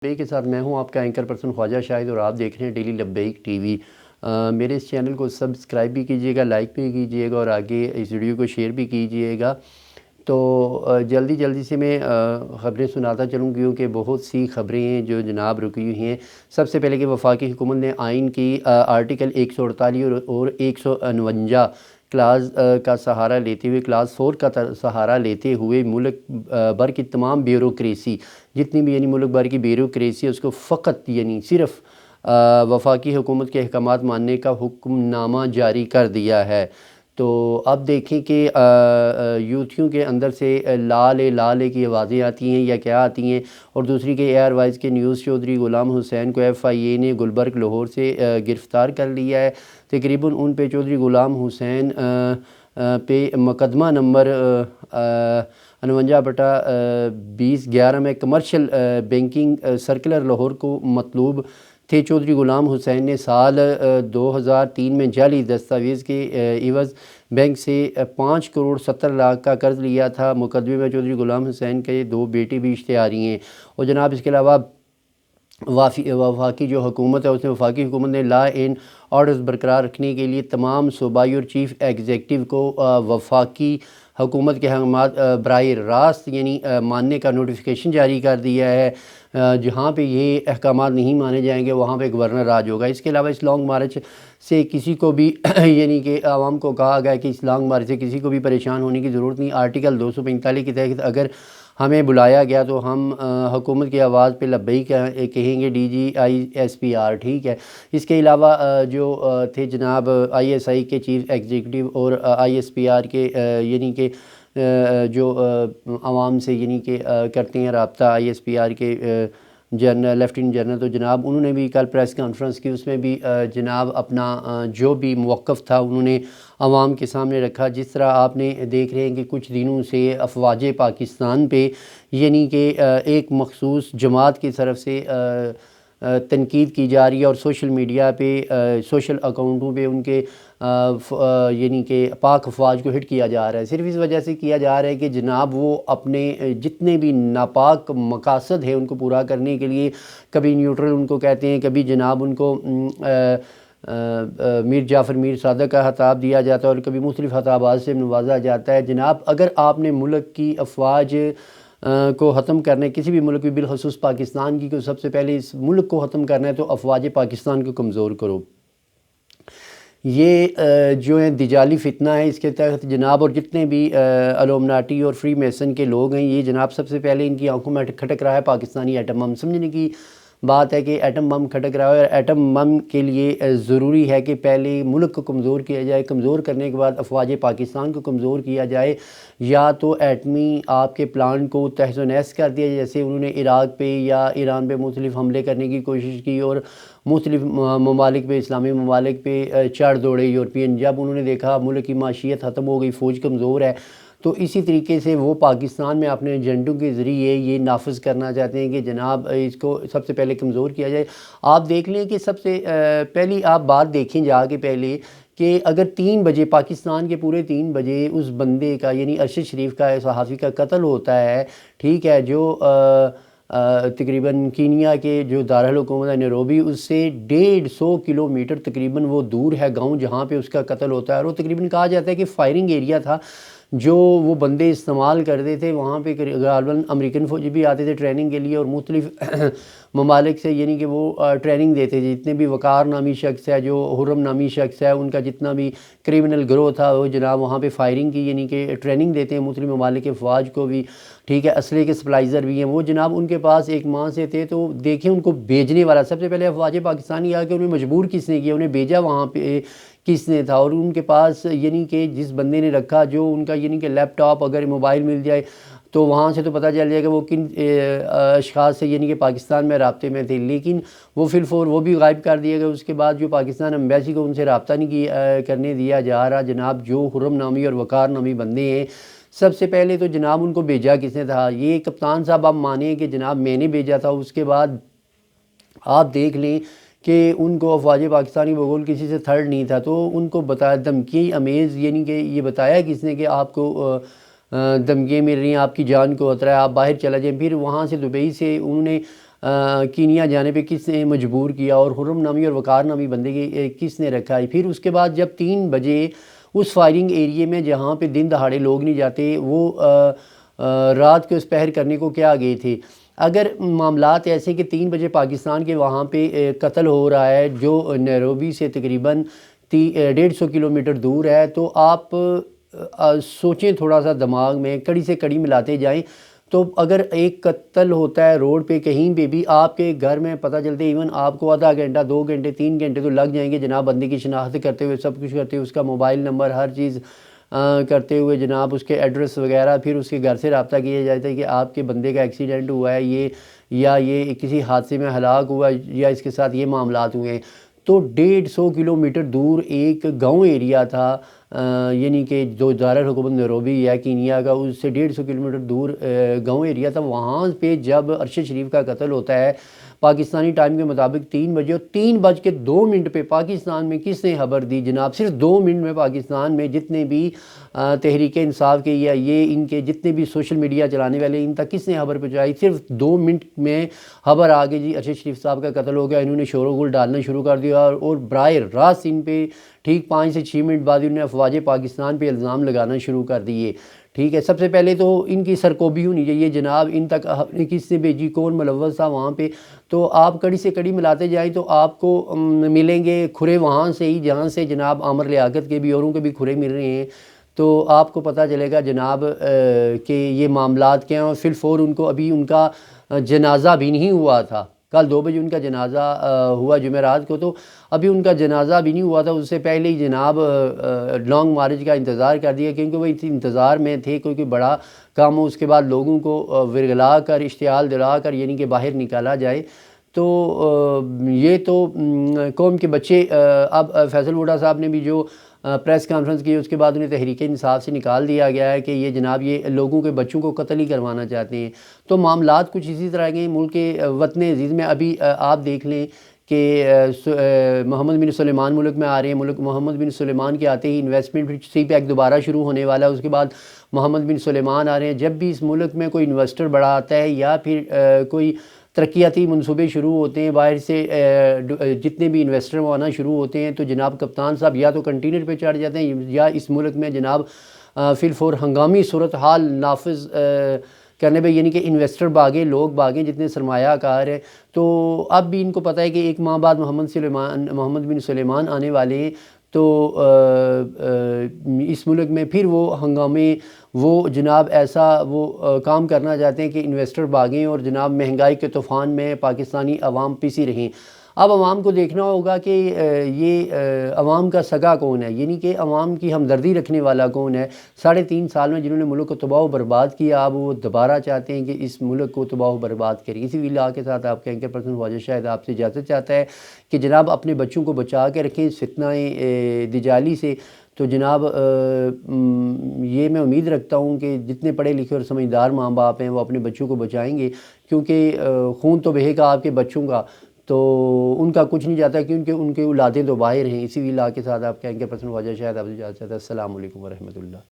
لبیک کے ساتھ میں ہوں آپ کا اینکر پرسن خواجہ شاہد، اور آپ دیکھ رہے ہیں ڈیلی لبیک ٹی وی۔ میرے اس چینل کو سبسکرائب بھی کیجئے گا، لائک بھی کیجئے گا، اور آگے اس ویڈیو کو شیئر بھی کیجئے گا۔ تو جلدی سے میں خبریں سناتا چلوں، کیونکہ بہت سی خبریں ہیں جو جناب رکی ہوئی ہیں۔ سب سے پہلے کہ وفاقی حکومت نے آئین کی آرٹیکل 148 اور 149 کلاز کا سہارا لیتے ہوئے، کلاس 4 کا سہارا لیتے ہوئے ملک بھر کی تمام بیوروکریسی، جتنی بھی ملک بھر کی بیوروکریسی ہے، اس کو فقط صرف وفاقی حکومت کے احکامات ماننے کا حکم نامہ جاری کر دیا ہے۔ تو اب دیکھیں کہ یوتھیوں کے اندر سے لالے کی آوازیں آتی ہیں یا کیا آتی ہیں، اور دوسری کہ ایئر وائز کے نیوز چودھری غلام حسین کو FIA نے گلبرگ لاہور سے گرفتار کر لیا ہے۔ تقریباً ان پہ چودھری غلام حسین پہ مقدمہ نمبر 49/2011 میں کمرشل بینکنگ سرکلر لاہور کو مطلوب تھے۔ چودھری غلام حسین نے سال 2003 میں جعلی دستاویز کے عوض بینک سے 5.70 کروڑ کا قرض لیا تھا۔ مقدمے میں چودھری غلام حسین کے 2 بیٹے بھی اشتہاری ہیں، اور جناب اس کے علاوہ وفاقی جو حکومت ہے، اس نے وفاقی حکومت نے لا اینڈ آرڈرز برقرار رکھنے کے لیے تمام صوبائی اور چیف ایگزیکٹو کو وفاقی حکومت کے احکامات براہ راست ماننے کا نوٹیفیکیشن جاری کر دیا ہے۔ جہاں پہ یہ احکامات نہیں مانے جائیں گے وہاں پہ گورنر راج ہوگا۔ اس کے علاوہ اس لانگ مارچ سے کسی کو بھی کہ عوام کو کہا گیا کہ اس لانگ مارچ سے کسی کو بھی پریشان ہونے کی ضرورت نہیں۔ آرٹیکل 245 کے تحت اگر ہمیں بلایا گیا تو ہم حکومت کی آواز پہ لبیک کہیں گے، DGISPR، ٹھیک ہے۔ اس کے علاوہ جو تھے جناب ISI کے چیف ایگزیکٹو اور ISPR کے کہ جو عوام سے کرتے ہیں رابطہ، ISPR کے جنرل لیفٹیننٹ جنرل، تو جناب انہوں نے بھی کل پریس کانفرنس کی، اس میں بھی جناب اپنا جو بھی موقف تھا انہوں نے عوام کے سامنے رکھا۔ جس طرح آپ نے دیکھ رہے ہیں کہ کچھ دنوں سے افواج پاکستان پہ کہ ایک مخصوص جماعت کی طرف سے تنقید کی جا رہی ہے، اور سوشل میڈیا پہ سوشل اکاؤنٹوں پہ ان کے کہ پاک افواج کو ہٹ کیا جا رہا ہے۔ صرف اس وجہ سے کیا جا رہا ہے کہ جناب وہ اپنے جتنے بھی ناپاک مقاصد ہیں ان کو پورا کرنے کے لیے کبھی نیوٹرل ان کو کہتے ہیں، کبھی جناب ان کو میر جعفر میر صادق کا خطاب دیا جاتا ہے، اور کبھی مختلف خطابات سے نوازا جاتا ہے۔ جناب اگر آپ نے ملک کی افواج کو ختم کرنا ہے، کسی بھی ملک کی، بالخصوص پاکستان کی، کو سب سے پہلے اس ملک کو ختم کرنا ہے تو افواج پاکستان کو کمزور کرو۔ یہ جو ہے دجالی فتنہ ہے، اس کے تحت جناب اور جتنے بھی الومناٹی اور فری میسن کے لوگ ہیں، یہ جناب سب سے پہلے ان کی آنکھوں میں کھٹک رہا ہے پاکستانی ایٹم بم۔ سمجھنے کی بات ہے کہ ایٹم بم کھٹک رہا ہے، اور ایٹم بم کے لیے ضروری ہے کہ پہلے ملک کو کمزور کیا جائے، کمزور کرنے کے بعد افواج پاکستان کو کمزور کیا جائے، یا تو ایٹمی آپ کے پلان کو تہز و نیست کر دیا، جیسے انہوں نے عراق پہ یا ایران پہ مختلف حملے کرنے کی کوشش کی، اور مختلف ممالک پہ، اسلامی ممالک پہ چڑھ دوڑے یورپین، جب انہوں نے دیکھا ملک کی معیشت ختم ہو گئی، فوج کمزور ہے، تو اسی طریقے سے وہ پاکستان میں اپنے ایجنڈوں کے ذریعے یہ نافذ کرنا چاہتے ہیں کہ جناب اس کو سب سے پہلے کمزور کیا جائے۔ آپ دیکھ لیں کہ سب سے پہلی آپ بات دیکھیں جا کے پہلے کہ اگر 3 بجے پاکستان کے پورے 3 بجے اس بندے کا ارشد شریف کا صحافی کا قتل ہوتا ہے، ٹھیک ہے، جو تقریباً کینیا کے جو دارالحکومت ہے نیروبی، اس سے 150 کلومیٹر تقریباً وہ دور ہے گاؤں جہاں پہ اس کا قتل ہوتا ہے، اور وہ تقریباً کہا جاتا ہے کہ فائرنگ ایریا تھا جو وہ بندے استعمال کرتے تھے۔ وہاں پہ غالباً امریکن فوجی بھی آتے تھے ٹریننگ کے لیے، اور مختلف ممالک سے کہ وہ ٹریننگ دیتے تھے۔ جتنے بھی وقار نامی شخص ہے، جو حرم نامی شخص ہے، ان کا جتنا بھی کریمنل گروہ تھا، وہ جناب وہاں پہ فائرنگ کی کہ ٹریننگ دیتے ہیں مختلف ممالک کے افواج کو بھی، ٹھیک ہے، اسلحے کے سپلائزر بھی ہیں وہ جناب ان کے پاس ایک ماہ سے تھے۔ تو دیکھیں ان کو بھیجنے والا سب سے پہلے افواج پاکستانی آ کے انہیں مجبور کس نے کیا، انہیں بھیجا وہاں پہ کس نے تھا، اور ان کے پاس کہ جس بندے نے رکھا، جو ان کا کہ لیپ ٹاپ اگر موبائل مل جائے تو وہاں سے تو پتہ چل جائے کہ وہ کن اشخاص سے کہ پاکستان میں رابطے میں تھے، لیکن وہ فی الفور وہ بھی غائب کر دیا گیا۔ اس کے بعد جو پاکستان ایمبیسی کو ان سے رابطہ نہیں کرنے دیا جا رہا، جناب جو حرم نامی اور وقار نامی بندے ہیں، سب سے پہلے تو جناب ان کو بھیجا کس نے تھا؟ یہ کپتان صاحب آپ مانیں کہ جناب میں نے بھیجا تھا۔ اس کے بعد آپ دیکھ لیں کہ ان کو افواج پاکستانی بغول کسی سے تھرڈ نہیں تھا، تو ان کو بتایا دھمکی امیز کہ یہ بتایا کس نے کہ آپ کو دھمکیاں مل رہی ہیں، آپ کی جان کو خطرہ ہے، آپ باہر چلا جائیں۔ پھر وہاں سے دبئی سے انہوں نے کینیا جانے پہ کس نے مجبور کیا اور خرم نامی اور وقار نامی بندے کی کس نے رکھا ہے؟ پھر اس کے بعد جب 3 بجے اس فائرنگ ایریے میں جہاں پہ دن دہاڑے لوگ نہیں جاتے، وہ رات کو اس پہر کرنے کو کیا گئے تھے؟ اگر معاملات ایسے کہ 3 بجے پاکستان کے وہاں پہ قتل ہو رہا ہے جو نیروبی سے تقریباً 150 کلومیٹر دور ہے، تو آپ سوچیں تھوڑا سا دماغ میں، کڑی سے کڑی ملاتے جائیں، تو اگر ایک قتل ہوتا ہے روڈ پہ کہیں پہ بھی، آپ کے گھر میں پتہ چلتے ایون آپ کو آدھا گھنٹہ 2 گھنٹے 3 گھنٹے تو لگ جائیں گے جناب بندے کی شناخت کرتے ہوئے، سب کچھ کرتے ہوئے، اس کا موبائل نمبر ہر چیز کرتے ہوئے جناب، اس کے ایڈریس وغیرہ، پھر اس کے گھر سے رابطہ کیا جاتا ہے کہ آپ کے بندے کا ایکسیڈنٹ ہوا ہے یہ کسی حادثے میں ہلاک ہوا یا اس کے ساتھ یہ معاملات ہوئے ہیں۔ تو 150 کلومیٹر دور ایک گاؤں ایریا تھا، یعنی کہ جو دارالحکومت نیروبی ہے کینیا کا، اس سے 150 کلومیٹر دور گاؤں ایریا تھا۔ وہاں پہ جب ارشد شریف کا قتل ہوتا ہے پاکستانی ٹائم کے مطابق 3 بجے، اور 3:02 پہ پاکستان میں کس نے خبر دی جناب؟ صرف 2 منٹ میں پاکستان میں جتنے بھی تحریک انصاف کے یا یہ ان کے جتنے بھی سوشل میڈیا چلانے والے، ان تک کس نے خبر پہنچائی؟ صرف 2 منٹ میں خبر آ گئی جی ارشد شریف صاحب کا قتل ہو گیا۔ انہوں نے شور و غل ڈالنا شروع کر دیا اور براہ راست ان پہ ٹھیک 5 سے 6 منٹ بعد انہوں نے افواج پاکستان پہ الزام لگانا شروع کر دیے۔ ٹھیک ہے، سب سے پہلے تو ان کی سرکوبی ہونی چاہیے جناب، ان تک کس نے بھیجی، کون ملوث تھا وہاں پہ؟ تو آپ کڑی سے کڑی ملاتے جائیں تو آپ کو ملیں گے کھرے وہاں سے ہی جہاں سے جناب عامر لیاقت کے بھی اوروں کے بھی کھرے مل رہے ہیں، تو آپ کو پتہ چلے گا جناب کہ یہ معاملات کیا ہیں۔ اور فی الفور ان کو ابھی ان کا جنازہ بھی نہیں ہوا تھا، کل 2 بجے ان کا جنازہ ہوا جمعرات کو، تو ابھی ان کا جنازہ بھی نہیں ہوا تھا، اس سے پہلے ہی جناب لانگ مارچ کا انتظار کر دیا، کیونکہ وہ اس انتظار میں تھے کوئی بڑا کام ہو، اس کے بعد لوگوں کو ورگلا کر اشتعال دلا کر یعنی کہ باہر نکالا جائے۔ تو یہ تو قوم کے بچے، اب فیصل ووڈا صاحب نے بھی جو پریس کانفرنس کی، اس کے بعد انہیں تحریک انصاف سے نکال دیا گیا ہے کہ یہ جناب یہ لوگوں کے بچوں کو قتل ہی کروانا چاہتے ہیں۔ تو معاملات کچھ اسی طرح کے ملک کے وطن عزیز میں ابھی آپ دیکھ لیں کہ محمد بن سلیمان ملک میں آ رہے ہیں، محمد بن سلیمان کے آتے ہی انویسٹمنٹ سی پیک دوبارہ شروع ہونے والا ہے، اس کے بعد محمد بن سلیمان آ رہے ہیں۔ جب بھی اس ملک میں کوئی انویسٹر بڑا آتا ہے یا پھر کوئی ترقیاتی منصوبے شروع ہوتے ہیں، باہر سے جتنے بھی انویسٹر وہ آنا شروع ہوتے ہیں، تو جناب کپتان صاحب یا تو کنٹینر پہ چڑھ جاتے ہیں یا اس ملک میں جناب فی الفور ہنگامی صورتحال نافذ کرنے پہ، یعنی کہ انویسٹر بھاگیں، لوگ بھاگیں جتنے سرمایہ کار ہیں۔ تو اب بھی ان کو پتہ ہے کہ 1 ماہ بعد محمد بن سلیمان آنے والے ہیں، تو اس ملک میں پھر وہ ہنگامے، وہ جناب ایسا وہ کام کرنا چاہتے ہیں کہ انویسٹر بھاگیں اور جناب مہنگائی کے طوفان میں پاکستانی عوام پسی رہیں۔ اب عوام کو دیکھنا ہوگا کہ یہ عوام کا سگا کون ہے، یعنی کہ عوام کی ہمدردی رکھنے والا کون ہے۔ 3.5 سال میں جنہوں نے ملک کو تباہ و برباد کیا، اب وہ دوبارہ چاہتے ہیں کہ اس ملک کو تباہ و برباد کریں۔ اسی ویلا کے ساتھ آپ کے اینکر پرسن خواجہ شاہد آپ سے اجازت چاہتا ہے کہ جناب اپنے بچوں کو بچا کے رکھیں اس فتنہ دجالی سے۔ تو جناب یہ میں امید رکھتا ہوں کہ جتنے پڑھے لکھے اور سمجھدار ماں باپ ہیں وہ اپنے بچوں کو بچائیں گے، کیونکہ خون تو بہے گا آپ کے بچوں کا، تو ان کا کچھ نہیں جاتا، کیونکہ ان کے اولادیں تو باہر ہیں۔ اسی ویلا کے ساتھ آپ کے اینکر پرسن خواجہ شاہد آپ سے اجازت چاہتا ہے۔ السلام علیکم ورحمۃ اللہ۔